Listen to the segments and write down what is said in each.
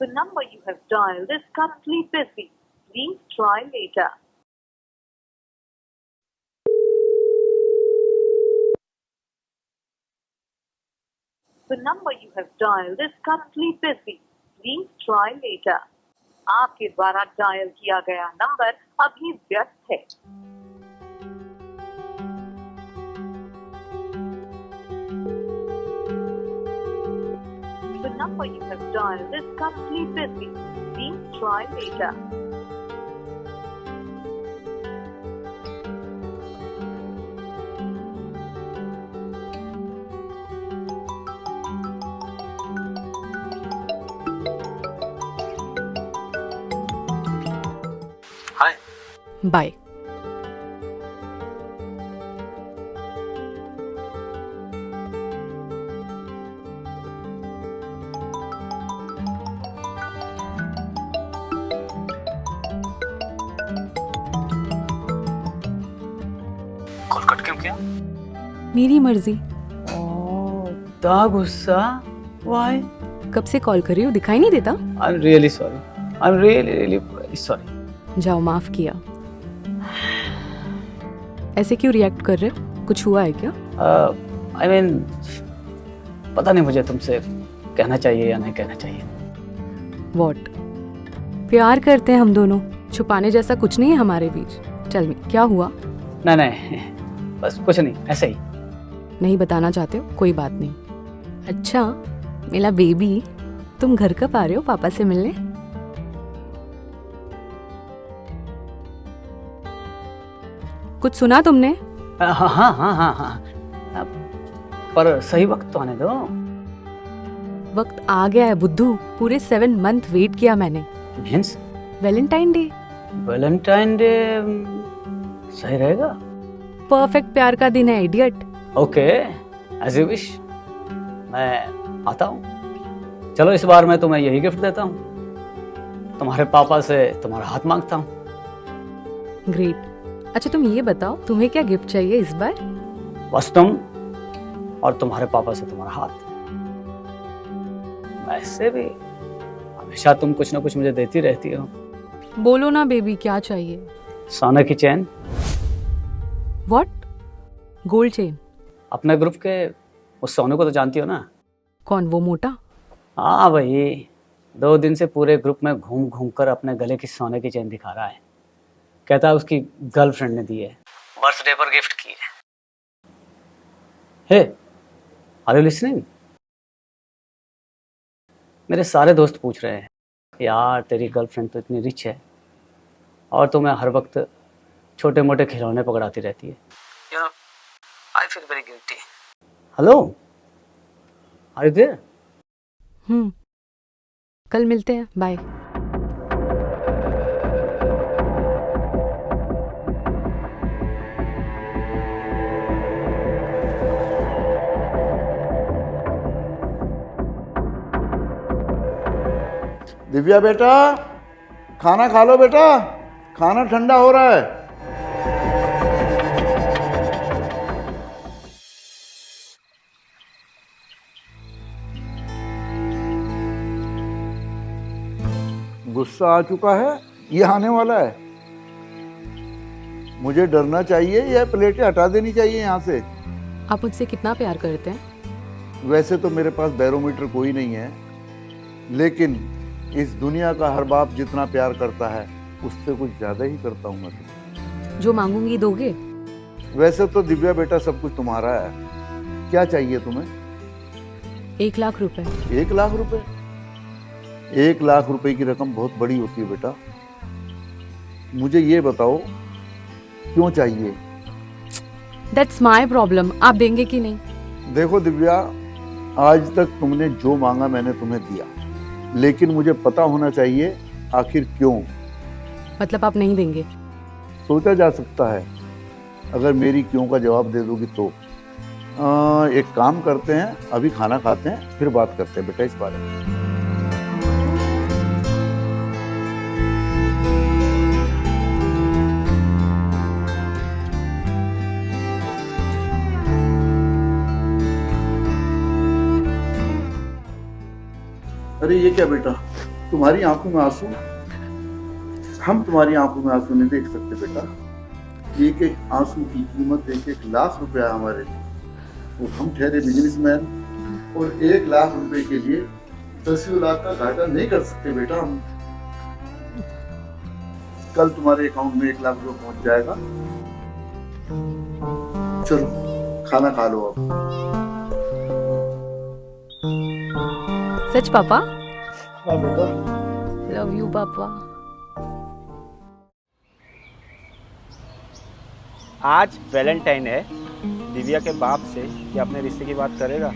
The number you have dialed is currently busy. Please try later. The number you have dialed is currently busy. Please try later. आपके द्वारा dial किया गया number अभी व्यस्त है. The number you have dialed is currently busy. Please try later. Hi. Bye. Call cut क्यों किया? मेरी मर्जी. दा गुस्सा? Why? कब से कॉल कर रही हूँ, दिखाई नहीं देता? I'm really sorry. I'm really sorry. जाओ, माफ किया. ऐसे क्यों रिएक्ट कर रहे हो? कुछ हुआ है क्या? I mean, पता नहीं मुझे तुमसे कहना चाहिए या नहीं कहना चाहिए. What? प्यार करते हैं हम दोनों. छुपाने जैसा कुछ नहीं है हमारे बीच. Tell me, क्या हुआ? नहीं, बस कुछ नहीं, ऐसे ही. नहीं बताना चाहते हो? कोई बात नहीं. अच्छा, मेरा बेबी, तुम घर कब आ रहे हो पापा से मिलने? कुछ सुना तुमने? हाँ. पर सही वक्त तो आने दो. वक्त आ गया है बुद्धू. पूरे 7 मंथ वेट किया मैंने. Means? Valentine day. Valentine day सही रहेगा. परफेक्ट प्यार का दिन है, idiot. Okay, as you wish. मैं आता हूँ. चलो, इस बार मैं तुम्हें यही गिफ्ट देता हूँ. तुम्हारे पापा से तुम्हारा हाथ मांगता हूँ. ग्रेट. अच्छा, तुम ये बताओ, तुम्हें क्या गिफ्ट चाहिए इस बार? बस तुम और तुम्हारे पापा से तुम्हारा हाथ. वैसे भी हमेशा तुम कुछ ना कुछ मुझे देती रहती हो. बोलो ना बेबी, क्या चाहिए? सोने की चैन. व्हाट? Gold chain? अपने ग्रुप के उस सोनू को तो जानती हो ना? कौन, वो मोटा? हाँ भाई, 2 दिन से पूरे ग्रुप में घूम कर अपने गले की सोने की चेन दिखा रहा है. कहता है उसकी गर्लफ्रेंड ने दी है, बर्थडे पर गिफ्ट की है. हे, आर यू लिसनिंग? मेरे सारे दोस्त पूछ रहे हैं, यार तेरी गर्लफ्रेंड तो इतनी रिच है और तुम्हें हर वक्त छोटे मोटे खिलौने पकड़ाती रहती है. You know, I feel very guilty. Hello, are you there? कल मिलते हैं. बाय. दिव्या बेटा, खाना खा लो बेटा, खाना ठंडा हो रहा है. गुस्सा आ चुका है, ये आने वाला है. मुझे डरना चाहिए या प्लेटें हटा देनी चाहिए यहाँ से? आप मुझसे कितना प्यार करते हैं? वैसे तो मेरे पास बैरोमीटर कोई नहीं है, लेकिन इस दुनिया का हर बाप जितना प्यार करता है उससे कुछ ज्यादा ही करता हूँ मैं. जो मांगूंगी दोगे? वैसे तो दिव्या बेटा सब कुछ तुम्हारा है. क्या चाहिए तुम्हें? 1 लाख रुपए. 1 लाख रुपए? 1 लाख रुपए की रकम बहुत बड़ी होती है बेटा. मुझे ये बताओ, क्यों चाहिए? That's my problem. आप देंगे कि नहीं? देखो दिव्या, आज तक तुमने जो मांगा मैंने तुम्हें दिया, लेकिन मुझे पता होना चाहिए आखिर क्यों. मतलब आप नहीं देंगे? सोचा जा सकता है, अगर मेरी क्यों का जवाब दे दोगी तो. एक काम करते हैं, अभी खाना खाते हैं, फिर बात करते हैं बेटा इस बारे में. अरे ये क्या बेटा, तुम्हारी आंखों में आंसू, हम तुम्हारी आंखों में आंसू नहीं देख सकते बेटा। एक एक आंसू की कीमत 1-1 लाख रुपया है हमारे लिए। और हम ठहरे बिजनेसमैन और 1 लाख रुपए के लिए 10 लाख का घाटा नहीं कर सकते बेटा हम। कल तुम्हारे अकाउंट में 1 लाख रुपए पहुंच जाएगा। चलो खाना खा लो अब। सच पापा? हाँ बेटा। लव यू पापा। आज वैलेंटाइन है, दिव्या के बाप से कि अपने रिश्ते की बात करेगा।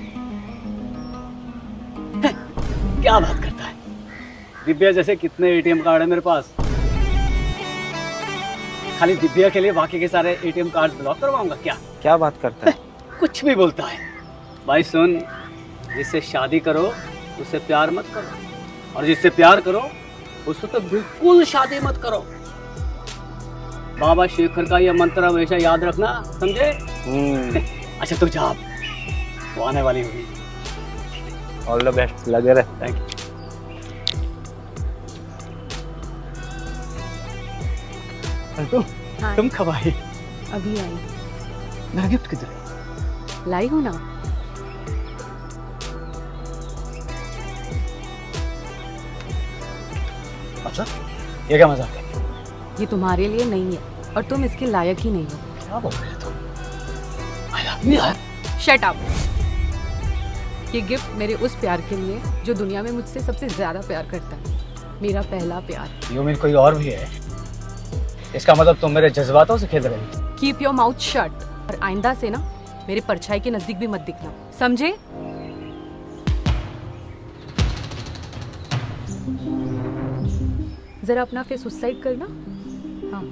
क्या बात करता है? दिव्या जैसे कितने एटीएम कार्ड है मेरे पास? खाली दिव्या के लिए बाकी के सारे एटीएम कार्ड ब्लॉक करवाऊंगा क्या? क्या बात करता है? कुछ भी बोलता है। भाई सुन, जिससे शादी करो उससे प्यार मत करो, और जिससे प्यार करो उससे तो बिल्कुल शादी मत करो। बाबा शेखर का यह मंत्र हमेशा याद रखना, समझे? अच्छा तू जा, वो आने वाली होगी। ऑल द बेस्ट, लगे रहे। Thank you. हाँ, तुम कब आई? अभी आई। मेरा गिफ्ट किधर है? लाई हूँ ना। मतलब ये क्या मजाक है? ये तुम्हारे लिए नहीं है और तुम इसके लायक ही नहीं हो। क्या बोल रहे हो तुम? I love you यार। Shut up. ये गिफ्ट मेरे उस प्यार के लिए जो दुनिया में मुझसे सबसे ज्यादा प्यार करता है, मेरा पहला प्यार। यू मीन कोई और भी है? इसका मतलब तुम मेरे जज्बातों से खेल रहे हो? Keep your mouth shut. और आइंदा से ना मेरे परछाई के नजदीक भी मत दिखना, समझे? जरा अपना फेस उस साइड करना। हाँ।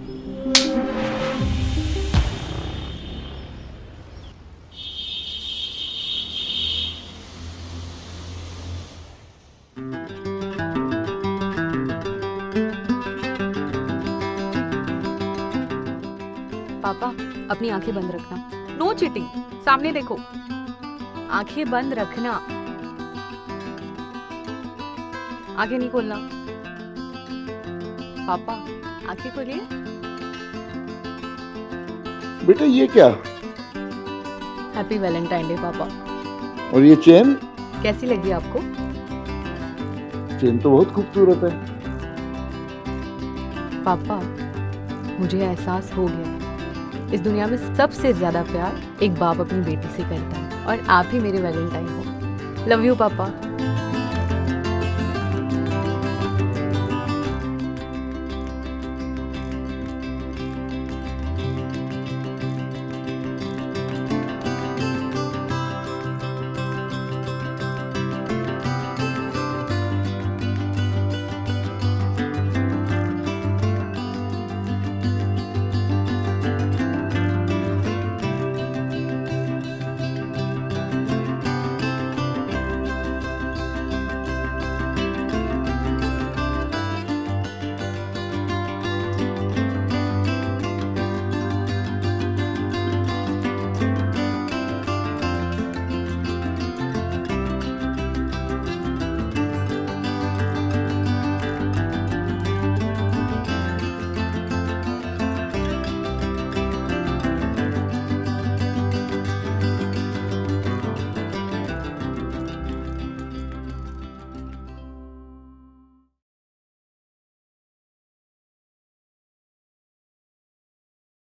पापा अपनी आंखें बंद रखना। नो चीटिंग, सामने देखो। आंखें बंद रखना, आंखें नहीं खोलना। पापा आंखें खोलिए। बेटा ये क्या? हैप्पी वैलेंटाइन डे पापा। और ये चेन? कैसी लगी आपको? चेन तो बहुत खूबसूरत है। पापा मुझे एहसास हो गया, इस दुनिया में सबसे ज्यादा प्यार एक बाप अपनी बेटी से करता है, और आप ही मेरे वैलेंटाइन हो। लव यू पापा।